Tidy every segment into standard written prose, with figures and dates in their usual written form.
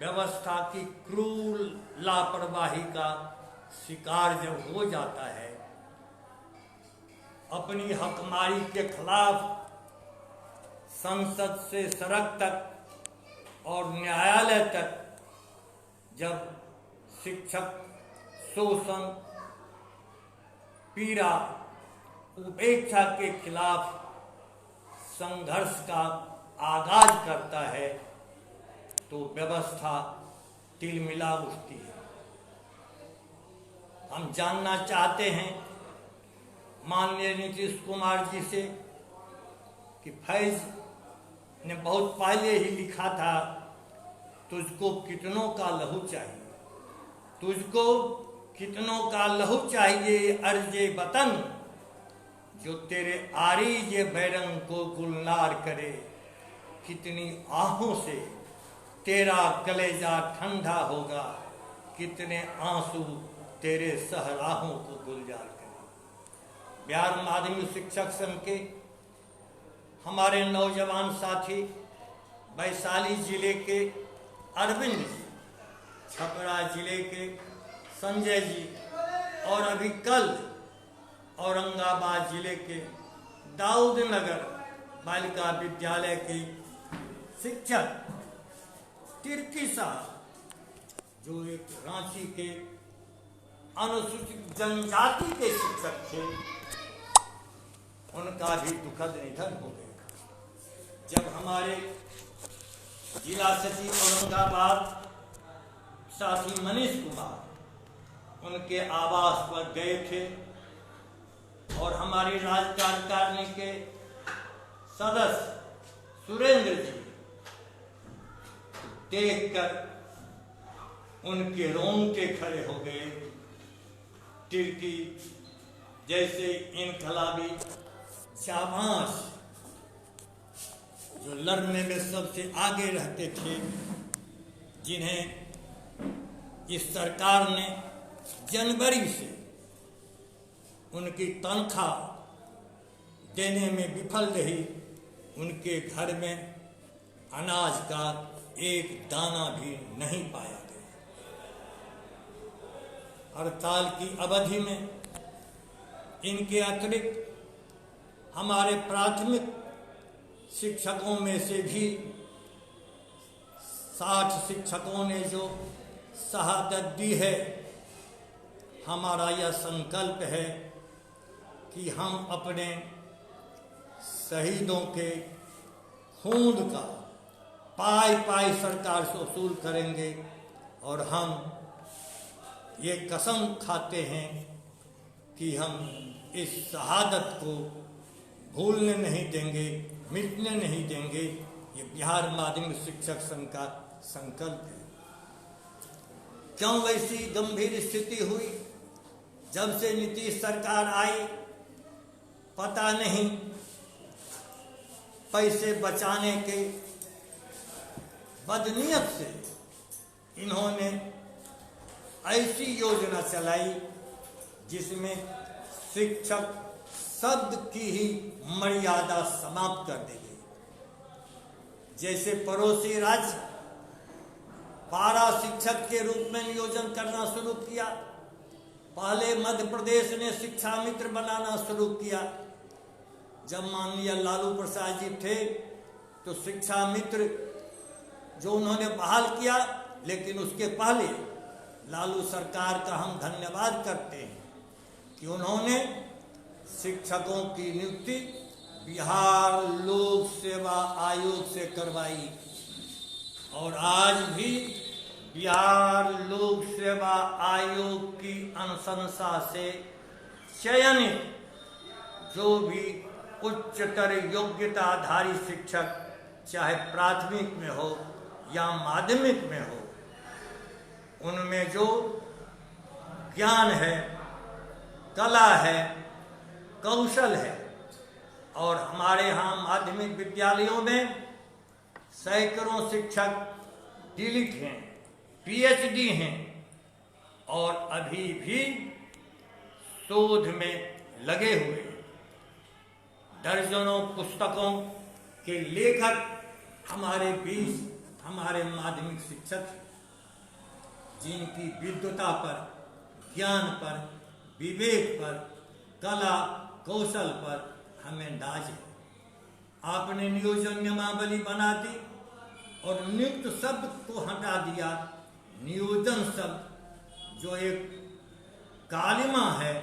व्यवस्था की क्रूर लापरवाही का शिकार जब हो जाता है, अपनी हकमारी के खिलाफ संसद से सड़क तक और न्यायालय तक जब शिक्षक शोषण, पीड़ा, उपेक्षा के खिलाफ संघर्ष का आगाज करता है तो व्यवस्था तिलमिला उठती है। हम जानना चाहते हैं माननीय नीतीश कुमार जी से कि फैज ने बहुत पहले ही लिखा था, तुझको कितनों का लहू चाहिए, तुझको कितनों का लहू चाहिए अर्जे वतन, जो तेरे आरीज बैरंग को गुलनार करे, कितनी आहों से तेरा कलेजा ठंडा होगा, कितने आंसू तेरे सहराहों को गुलजार करे। बिहार माध्यमिक शिक्षक संघ के हमारे नौजवान साथी वैशाली जिले के अरविंद जी, छपरा जिले के संजय जी और अभी कल औरंगाबाद जिले के दाऊद नगर बालिका विद्यालय के शिक्षक तिर्की साहब, जो एक रांची के अनुसूचित जनजाति के शिक्षक थे, उनका भी दुखद निधन हो गया। जब हमारे जिला सचिव औरंगाबाद साथी मनीष कुमार उनके आवास पर गए थे और हमारी राज्य कार्यकारिणी के सदस्य सुरेंद्र जी देखकर उनके रोंगटे खड़े हो गए। तिर्की जैसे इनकलाबी जाबाज जो लड़ने में सबसे आगे रहते थे, जिन्हें इस सरकार ने जनवरी से उनकी तनख्वाह देने में विफल रही, उनके घर में अनाज का एक दाना भी नहीं पाया गया। हड़ताल की अवधि में इनके अतिरिक्त हमारे प्राथमिक शिक्षकों में से भी 60 शिक्षकों ने जो शहादत दी है। हमारा यह संकल्प है कि हम अपने शहीदों के खून का पाई पाई सरकार से वसूल करेंगे और हम ये कसम खाते हैं कि हम इस शहादत को भूलने नहीं देंगे, मिटने नहीं देंगे। ये बिहार माध्यमिक शिक्षक संघ का संकल्प है। क्यों ऐसी गंभीर स्थिति हुई? जब से नीतीश सरकार आई पता नहीं, पैसे बचाने के बदनीयत से इन्होंने ऐसी योजना चलाई जिसमें शिक्षक शब्द की ही मर्यादा समाप्त कर दी गई। जैसे पड़ोसी राज्य पारा शिक्षक के रूप में नियोजन करना शुरू किया, पहले मध्य प्रदेश ने शिक्षा मित्र बनाना शुरू किया। जब माननीय लालू प्रसाद जी थे तो शिक्षा मित्र जो उन्होंने बहाल किया, लेकिन उसके पहले लालू सरकार का हम धन्यवाद करते हैं कि उन्होंने शिक्षकों की नियुक्ति बिहार लोक सेवा आयोग से करवाई और आज भी बिहार लोक सेवा आयोग की अनुशंसा से चयनित जो भी उच्चतर योग्यताधारी शिक्षक चाहे प्राथमिक में हो या माध्यमिक में हो, उनमें जो ज्ञान है, कला है, कौशल है और हमारे यहाँ माध्यमिक विद्यालयों में सैकड़ों शिक्षक डिलीट हैं, पीएचडी हैं और अभी भी शोध में लगे हुए हैं। दर्जनों पुस्तकों के लेखक हमारे बीच हमारे माध्यमिक शिक्षक जिनकी विद्वता पर, ज्ञान पर, विवेक पर, कला कौशल पर हमें नाज है। आपने नियोजन नियमावली बना दी और नियुक्त शब्द को हटा दिया। नियोजन शब्द जो एक कालिमा है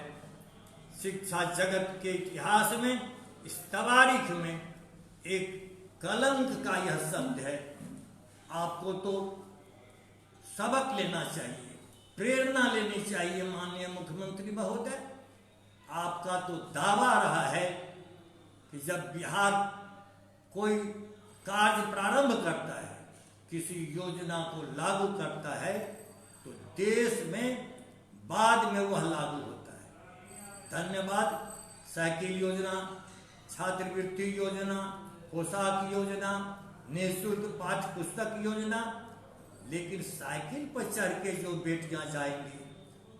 शिक्षा जगत के इतिहास में, इस तवारीख में एक कलंक का यह शब्द है। आपको तो सबक लेना चाहिए, प्रेरणा लेनी चाहिए माननीय मुख्यमंत्री महोदय। आपका तो दावा रहा है कि जब बिहार कोई कार्य प्रारंभ करता है, किसी योजना को लागू करता है, तो देश में बाद में वह लागू होता है। धन्यवाद। साइकिल योजना, छात्रवृत्ति योजना, पोशाक योजना, निःशुल्क पाठ्य पुस्तक योजना, लेकिन साइकिल पर चढ़ के जो बेटियां जाएंगी,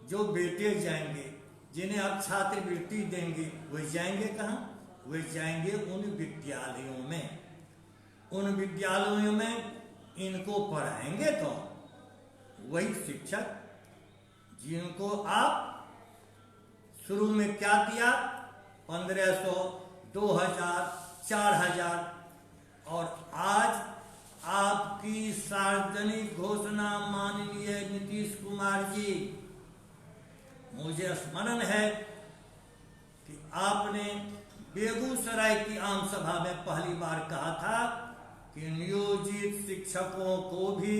जो बेटे जाएंगे, जिन्हें आप छात्रवृत्ति देंगे, वे जाएंगे कहाँ? वे जाएंगे उन विद्यालयों में। उन विद्यालयों में इनको पढ़ाएंगे तो वही शिक्षक जिनको आप शुरू में क्या दिया, 1500, 2000, 4000, और आज आपकी सार्वजनिक घोषणा माननीय नीतीश कुमार जी, मुझे स्मरण है कि आपने बेगूसराय की आम सभा में पहली बार कहा था कि नियोजित शिक्षकों को भी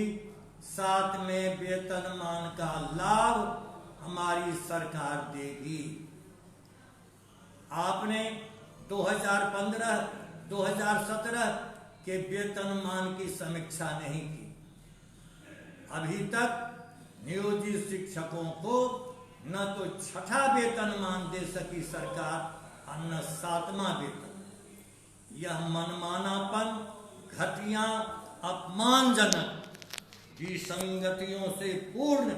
7वें वेतनमान का लाभ हमारी सरकार देगी। आपने 2015, 2017 के वेतनमान की समीक्षा नहीं की। अभी तक नियोजित शिक्षकों को न तो 6ठा वेतनमान दे सकी सरकार और न 7वां वेतन। यह मनमानापन, घटिया, अपमानजनक, विसंगतियों से पूर्ण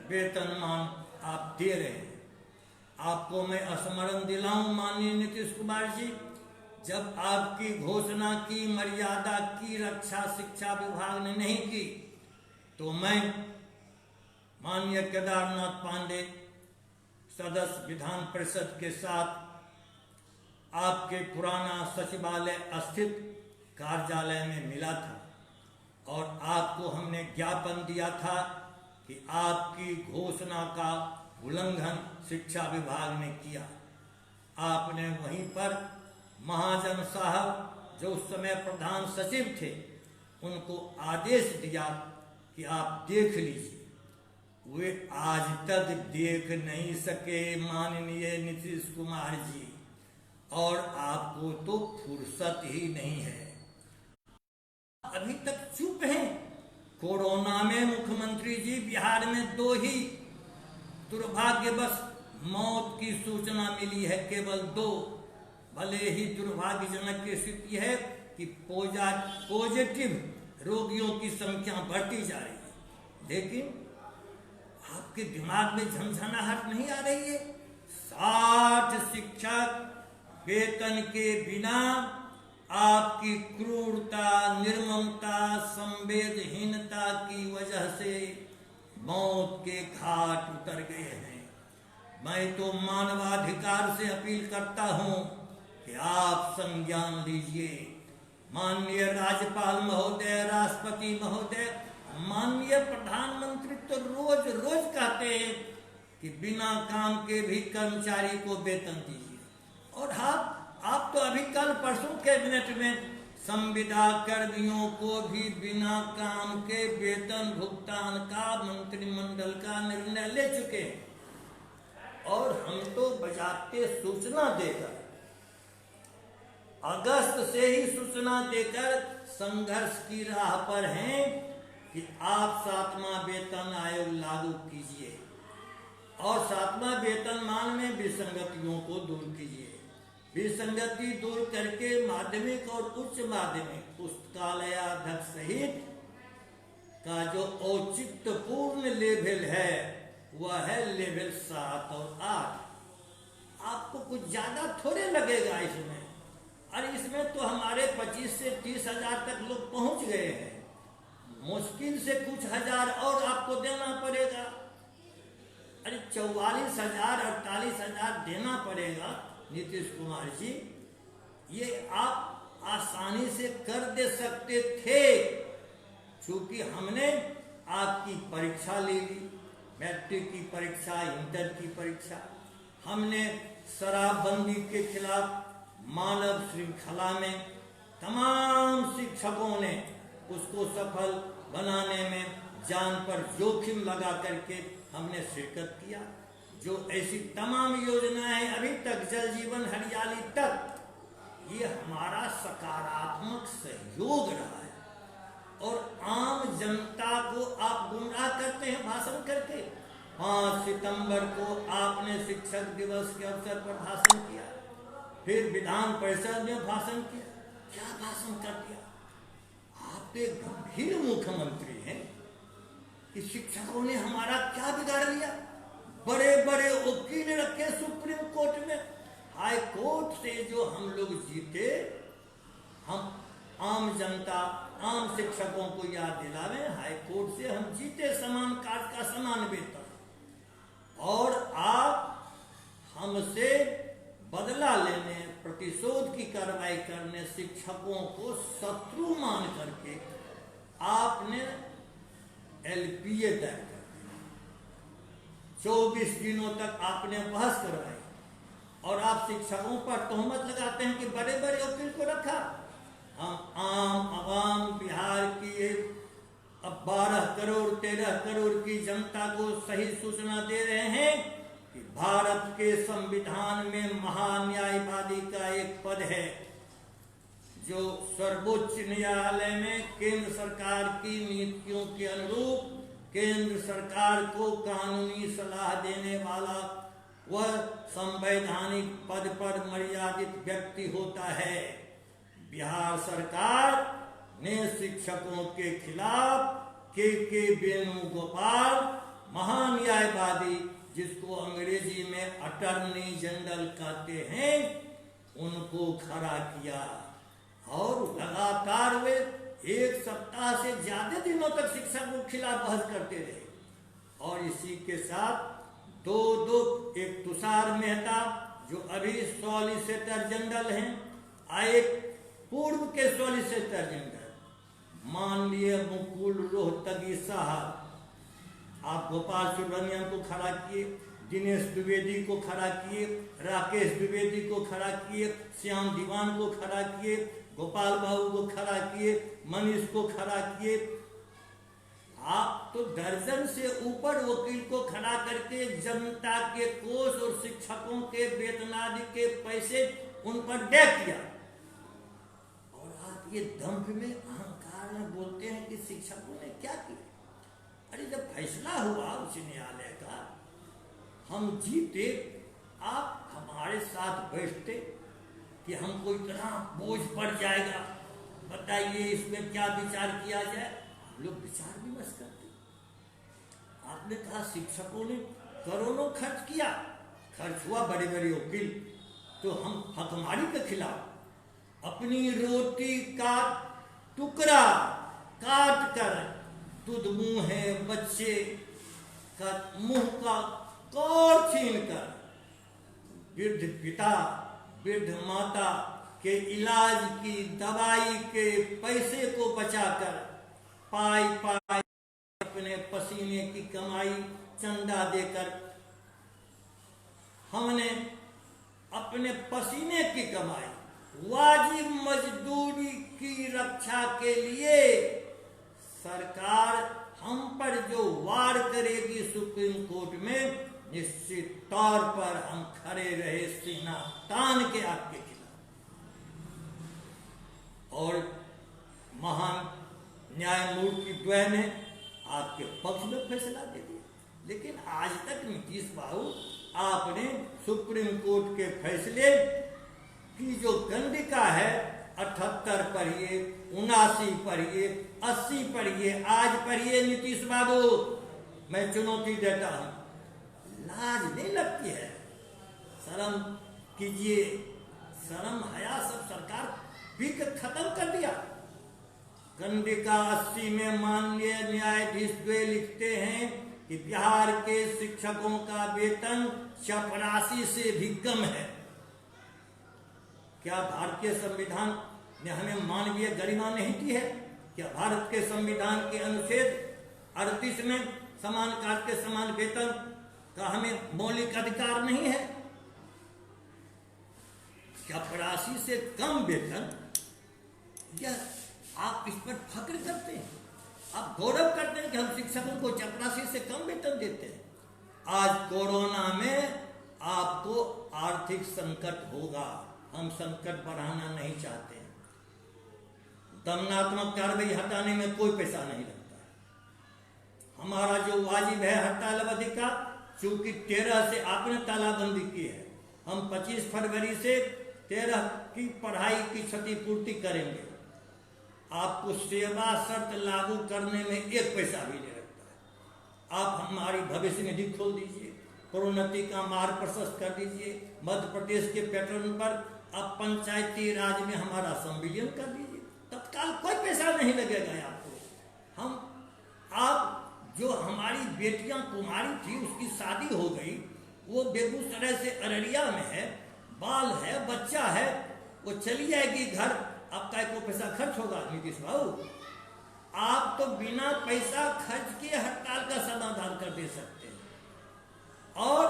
वेतनमान आप दे रहे हैं। आपको मैं स्मरण दिलाऊं माननीय नीतीश कुमार जी, जब आपकी घोषणा की मर्यादा की रक्षा शिक्षा विभाग ने नहीं की, तो मैं माननीय केदारनाथ पांडे सदस्य विधान परिषद के साथ आपके पुराना सचिवालय स्थित कार्यालय में मिला था और आपको हमने ज्ञापन दिया था कि आपकी घोषणा का उल्लंघन शिक्षा विभाग ने किया। आपने वहीं पर महाजन साहब जो उस समय प्रधान सचिव थे, उनको आदेश दिया कि आप देख लीजिए। वे आज तक देख नहीं सके माननीय नीतीश कुमार जी, और आपको तो फुर्सत ही नहीं है। अभी तक चुप हैं। कोरोना में मुख्यमंत्री जी बिहार में 2 ही दुर्भाग्यवश मौत की सूचना मिली है, केवल 2। भले ही दुर्भाग्यजनक की स्थिति है कि पॉजिटिव रोगियों की संख्या बढ़ती जा रही है, लेकिन आपके दिमाग में झंझनाहट नहीं आ रही है? 60 शिक्षक वेतन के बिना आपकी क्रूरता, निर्ममता, संवेदहीनता की वजह से मौत के घाट उतर गए हैं। मैं तो मानवाधिकार से अपील करता हूं कि आप संज्ञान लीजिए। माननीय राज्यपाल महोदय, राष्ट्रपति महोदय, माननीय प्रधानमंत्री तो रोज रोज कहते हैं कि बिना काम के भी कर्मचारी को वेतन दीजिए, और आप तो अभी कल परसों कैबिनेट में संविदा कर्मियों को भी बिना काम के वेतन भुगतान का मंत्रिमंडल का निर्णय ले चुके हैं, और हम तो बजाते सूचना देकर, अगस्त से ही सूचना देकर संघर्ष की राह पर हैं कि आप 7वां वेतन आयोग लागू कीजिए और 7वां वेतनमान में विसंगतियों को दूर कीजिए। विसंगति दूर करके माध्यमिक और उच्च माध्यमिक पुस्तकालयाध्यक्ष सहित का जो औचित्यपूर्ण लेवल है वह है लेवल 7 और 8। आपको कुछ ज्यादा थोड़े लगेगा इसमें, और इसमें तो हमारे 25 से 30 हजार तक लोग पहुंच गए हैं। मुश्किल से कुछ हजार और आपको देना पड़ेगा। अरे 44,000 48,000 देना पड़ेगा नीतीश कुमार जी, ये आप आसानी से कर दे सकते थे, क्योंकि हमने आपकी परीक्षा ले ली, मैट्रिक की परीक्षा, इंटर की परीक्षा। हमने शराबबंदी के खिलाफ मानव श्रृंखला में तमाम शिक्षकों ने उसको सफल बनाने में जान पर जोखिम लगा करके हमने शिरकत किया। जो ऐसी तमाम योजनाएं अभी तक, जल जीवन हरियाली तक, ये हमारा सकारात्मक सहयोग रहा है। और आम जनता को आप गुमराह करते हैं भाषण करके। 5 सितंबर को आपने शिक्षक दिवस के अवसर पर भाषण किया, फिर विधान परिषद में भाषण किया। क्या भाषण कर दिया? आप तो एक गंभीर मुख्यमंत्री हैं कि शिक्षकों ने हमारा क्या बिगाड़ लिया? बड़े बड़े वकील रखे सुप्रीम कोर्ट में, हाई कोर्ट से जो हम लोग जीते, हम आम जनता, आम शिक्षकों को याद दिलावें, हाई कोर्ट से हम जीते समान कार्य का समान वेतन, और आप हमसे बदला लेने, प्रतिशोध की कार्रवाई करने, शिक्षकों को शत्रु मान करके आपने एलपीए तय कर दिया। 24 दिनों तक आपने बहस करवाई, और आप शिक्षकों पर तोहमत लगाते हैं कि बड़े बड़े वकील को रखा। हम आम आवाम बिहार की अब 12 करोड़ 13 करोड़ की जनता को सही सूचना दे रहे हैं कि भारत के संविधान में महान्यायवादी का एक पद है, जो सर्वोच्च न्यायालय में केंद्र सरकार की नीतियों के अनुरूप केंद्र सरकार को कानूनी सलाह देने वाला वह संवैधानिक पद पर मर्यादित व्यक्ति होता है। बिहार सरकार ने शिक्षकों के खिलाफ के वेणुगोपाल, महान्यायवादी, जिसको अंग्रेजी में अटॉर्नी जनरल कहते हैं, उनको खड़ा किया, और लगातार वे 1 सप्ताह से ज्यादा दिनों तक शिक्षकों के खिलाफ बहस करते रहे। और इसी के साथ दो एक तुषार मेहता, जो अभी सॉलिसिटर जनरल हैं, एक पूर्व के सॉलिसिटर जनरल माननीय मुकुल रोहतगी साहब, आप गोपाल सुब्रमण्यम को खड़ा किए, दिनेश द्विवेदी को खड़ा किए, राकेश द्विवेदी को खड़ा किए, श्याम दीवान को खड़ा किए, गोपाल बाबू को खड़ा किए, मनीष को खड़ा किए। आप तो दर्जन से ऊपर वकील को खड़ा करके जनता के कोष और शिक्षकों के वेतनादि के पैसे उन पर दे किया, और आप ये दंभ में, अहंकार में बोलते हैं कि शिक्षकों ने क्या किया। अरे जब फैसला हुआ उच्च न्यायालय का, हम जीते, आप हमारे साथ बैठते कि हमको इतना बोझ पड़ जाएगा, बताइए इसमें क्या विचार किया जाए। हम लोग विचार विमर्श करते। आपने कहा शिक्षकों ने करोड़ों खर्च किया, खर्च हुआ, बड़े बड़े वकील, तो हम हकमारी के खिलाफ अपनी रोटी का टुकड़ा काट कर दूध मुंह है बच्चे का मुंह का कौर छीन कर वृद्ध पिता, वृद्ध माता के इलाज की दवाई के पैसे को बचाकर पाई पाई अपने पसीने की कमाई चंदा देकर, हमने अपने पसीने की कमाई वाजिब मजदूरी की रक्षा के लिए सरकार हम पर जो वार करेगी सुप्रीम कोर्ट में, निश्चित तौर पर हम खड़े रहे सीना तान के आपके खिलाफ, और महान न्यायमूर्ति द्वय ने आपके पक्ष में फैसला दे दिया। लेकिन आज तक नीतीश बाबू, आपने सुप्रीम कोर्ट के फैसले की जो गंडिका है, 78 पढ़िए, 79 पढ़िए, 80 पढ़िए, आज पढ़िए नीतीश बाबू, मैं चुनौती देता हूं। लाज नहीं लगती है? शर्म कीजिए, शर्म हया सब सरकार भी खत्म कर दिया। कंडिका 80 में माननीय न्यायाधीश द्वे लिखते हैं कि बिहार के शिक्षकों का वेतन चपरासी से भी कम है। क्या भारतीय संविधान ने हमें मानवीय गरिमा नहीं दी है? क्या भारत के संविधान के अनुच्छेद 38 में समान कार्य के समान वेतन का हमें मौलिक अधिकार नहीं है? चपरासी से कम वेतन, यह आप इस पर फक्र करते हैं, आप गौरव करते हैं कि हम शिक्षकों को चपरासी से कम वेतन देते हैं। आज कोरोना में आपको आर्थिक संकट होगा, हम संकट बढ़ाना नहीं चाहते हैं। दमनात्मक कार्रवाई हटाने में कोई पैसा नहीं लगता है। हमारा जो वाजिब है हड़ताल अवधि का, चूंकि 13 से आपने तालाबंदी की है, हम 25 फरवरी से 13 की पढ़ाई की क्षतिपूर्ति करेंगे। आपको सेवा शर्त लागू करने में 1 पैसा भी नहीं लगता है। आप हमारी भविष्य निधि खोल दीजिए, प्रोन्नति का मार्ग प्रशस्त कर दीजिए, मध्य प्रदेश के पैटर्न पर आप पंचायती राज में हमारा संविलियन कर दीजिए, तत्काल कोई पैसा नहीं लगेगा आपको। आप जो हमारी बेटियां कुमारी थी उसकी शादी हो गई, वो बेगूसराय से अररिया में है, बाल है, बच्चा है, वो चली जाएगी घर, आपका को पैसा खर्च होगा। नीतीश बाबू, आप तो बिना पैसा खर्च किए हड़ताल का समाधान कर दे सकते हैं। और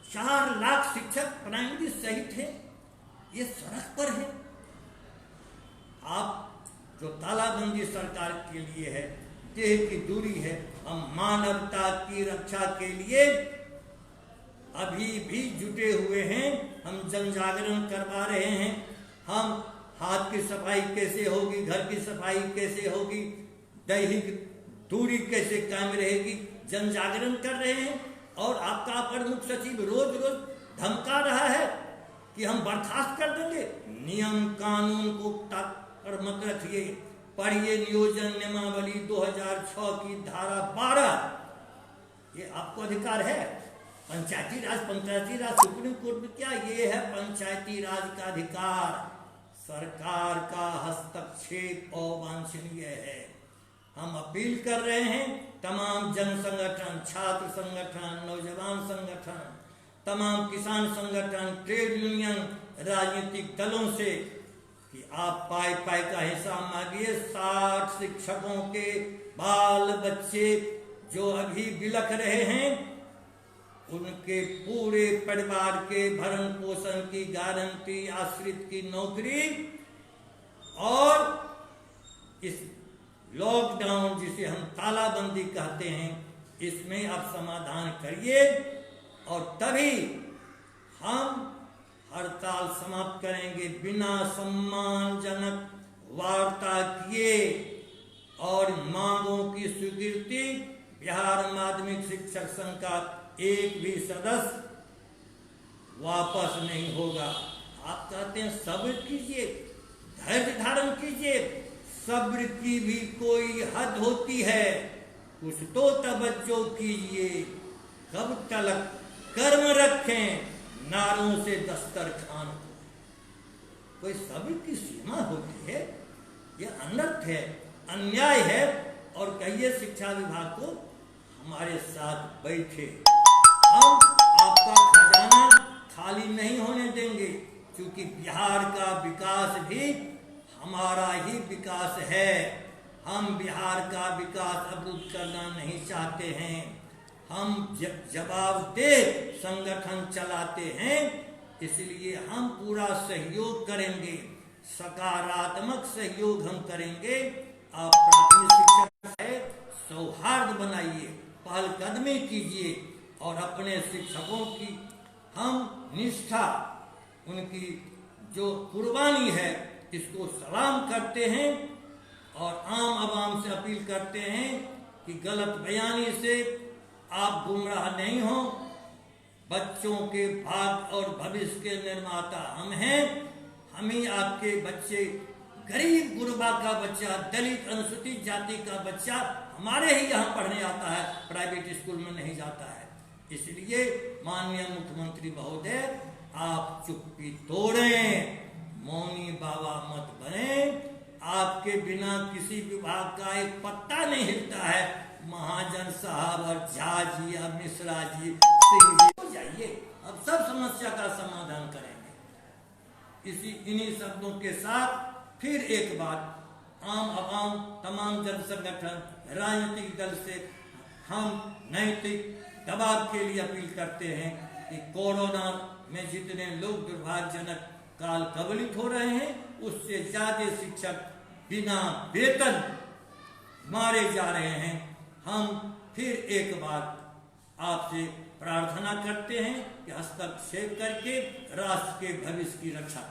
4 लाख शिक्षक प्राइमरी सहित है, ये सड़क पर है। आप जो तालाबंदी सरकार के लिए है, देह की दूरी है, हम मानवता की रक्षा के लिए अभी भी जुटे हुए हैं। हम जन जागरण करवा रहे हैं। हम हाथ की सफाई कैसे होगी, घर की सफाई कैसे होगी, दैहिक दूरी कैसे कायम रहेगी, जन जागरण कर रहे हैं। और आपका अपर मुख्य सचिव रोज रोज धमका रहा है कि हम बर्खास्त कर देंगे। नियम कानून को पर मत रखिए, पढ़िए नियोजन नियमावली 2006 की धारा 12, ये आपको अधिकार है। पंचायती राज सुप्रीम कोर्ट में क्या, ये है पंचायती राज का अधिकार। सरकार का हस्तक्षेप अवांछनीय है। हम अपील कर रहे हैं तमाम जन संगठन, छात्र संगठन, नौजवान संगठन, तमाम किसान संगठन, ट्रेड यूनियन, राजनीतिक दलों से कि आप पाई का हिसाब मांगिए। 60 शिक्षकों के बाल बच्चे जो अभी बिलख रहे हैं, उनके पूरे परिवार के भरण पोषण की गारंटी, आश्रित की नौकरी, और इस लॉकडाउन जिसे हम तालाबंदी कहते हैं, इसमें आप समाधान करिए और तभी हम हड़ताल समाप्त करेंगे। बिना सम्मानजनक वार्ता किए और मांगों की स्वीकृति बिहार माध्यमिक शिक्षक संघ का एक भी सदस्य वापस नहीं होगा। आप कहते हैं सब्र कीजिए, धैर्य धारण कीजिए, सब्र की भी कोई हद होती है, कुछ तो तवज्जो कीजिए। कब तलक कर्म रखें नारों से दस्तरखान, कोई सब्र की सीमा होती है। यह अनर्थ है, अन्याय है। और कहिए शिक्षा विभाग को हमारे साथ बैठे, हम आपका खजाना खाली नहीं होने देंगे, क्योंकि बिहार का विकास भी हमारा ही विकास है। हम बिहार का विकास अवरुद्ध करना नहीं चाहते हैं। हम जवाबदेह संगठन चलाते हैं, इसलिए हम पूरा सहयोग करेंगे, सकारात्मक सहयोग हम करेंगे। आप प्राथमिक शिक्षा है, सौहार्द बनाइए, पहलकदमी कीजिए और अपने शिक्षकों की हम निष्ठा, उनकी जो कुर्बानी है, इसको सलाम करते हैं और आम आवाम से अपील करते हैं कि गलत बयानी से आप गुमराह नहीं हो। बच्चों के भाग्य और भविष्य के निर्माता हम हैं। हम ही आपके बच्चे, गरीब गुरबा का बच्चा, दलित अनुसूचित जाति का बच्चा हमारे ही यहाँ पढ़ने आता है, प्राइवेट स्कूल में नहीं जाता है। इसलिए माननीय मुख्यमंत्री महोदय, आप चुप्पी तोड़ें, मौनी बाबा मत बने। आपके बिना किसी विभाग का एक पत्ता नहीं हिलता है। महाजन साहब और झा जी या मिश्रा जी, सिंह जी, हो जाइए, अब सब समस्या का समाधान करेंगे। इन्हीं शब्दों के साथ फिर एक बात, आम आवाम, तमाम जन संगठन, राजनीतिक दल से हम नैतिक दबाव के लिए अपील करते हैं कि कोरोना में जितने लोग दुर्भाग्यजनक काल कबलित हो रहे हैं, उससे ज्यादा शिक्षक बिना वेतन मारे जा रहे हैं। हम फिर एक बार आपसे प्रार्थना करते हैं कि हस्तक्षेप करके राष्ट्र के भविष्य की रक्षा